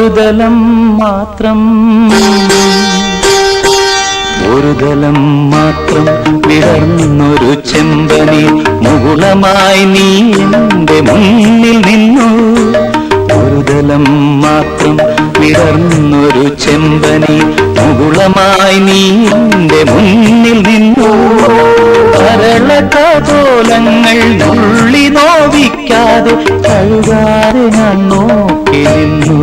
ദലം മാത്രം ഒരു ദലം മാത്രം വിടർന്നൊരു ചെമ്പനി മുകുളമായി നീ എന്റെ മുന്നിൽ നിന്നു ഒരു ദലം മാത്രം വിടർന്നൊരു ചെമ്പനി മുകുളമായി നീ എന്റെ മുന്നിൽ നിന്നു കരളകപോലങ്ങൾ നുള്ളി നോവിക്കാതെ കഴുകാതെ ഞാൻ നോക്കി നിന്നു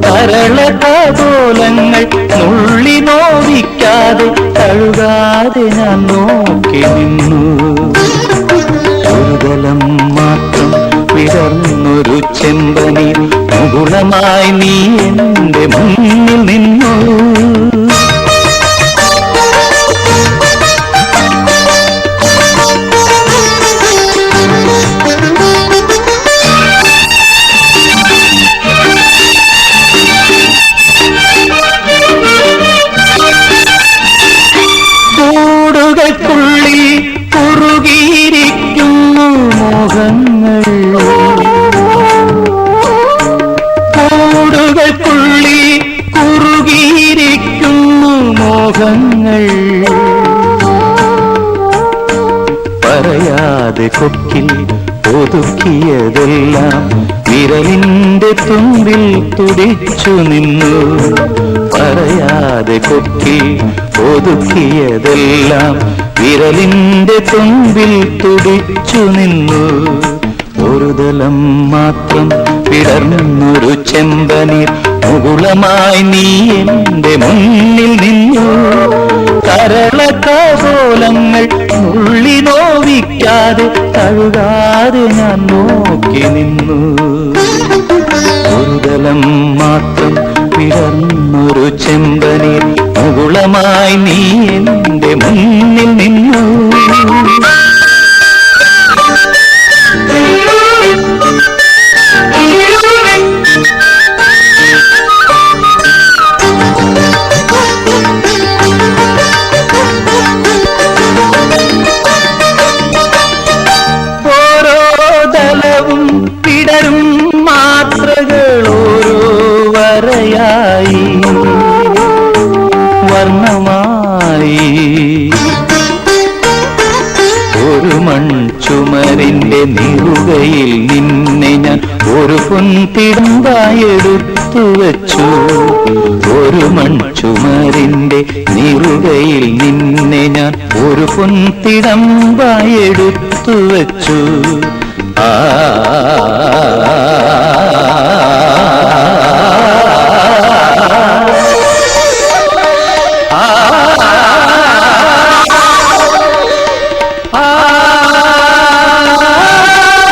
കരളകപോലങ്ങൾ നുള്ളി നോവിക്കാതെ കഴുകാതെ ഞാൻ നോക്കി നിന്നു ഒരു ദലം മാത്രം വിടർന്നൊരു ചെമ്പനി മുകുളമായി നീ എന്റെ മുന്നിൽ നിന്നു കൂടുകൾക്കുള്ളിൽ കുറുകിയിരിക്കുന്നു മോഹങ്ങൾ കൂടുകൾക്കുള്ളിൽ കുറുകിയിരിക്കുന്നു മോഹങ്ങൾ പറയാതെ കൊക്കിൽ ഒതുക്കിയതെല്ലാം വിരലിന്റെ തുമ്പിൽ തുടിച്ചു നിന്നു പറയാതെ കൊക്കിൽ ഒതുക്കിയതെല്ലാം വിരലിന്റെ തുമ്പിൽ തുടിച്ചു നിന്നു ഒരു ദലം മാത്രം വിടർന്നൊരു ചെമ്പനീർ മുകുളമായി നീ എന്റെ മുന്നിൽ നിന്നു കരളകപോലങ്ങൾ നുള്ളി നോവിക്കാതെ കഴുകാതെ ഞാൻ നോക്കി നിന്നു ഒരു ദലം മാത്രം വിടർന്നൊരു ചെമ്പനീർ മുകുളമായി നീ എന്റെ മുന്നിൽ നിന്നു ഓരോ ദലവും പിടരും മാത്രകൾ ഓരോ വരയായി വർണ്ണമായി ഒരു മൺചുമരിന്റെ നിറുകയിൽ നിന്നെ ഞാൻ ഒരു പൊൻതിടമ്പായെടുത്തു വച്ചു ഒരു മൺചുമരിന്റെ നിറുകയിൽ നിന്നെ ഞാൻ ഒരു പൊൻതിടമ്പായെടുത്തു വച്ചു ആ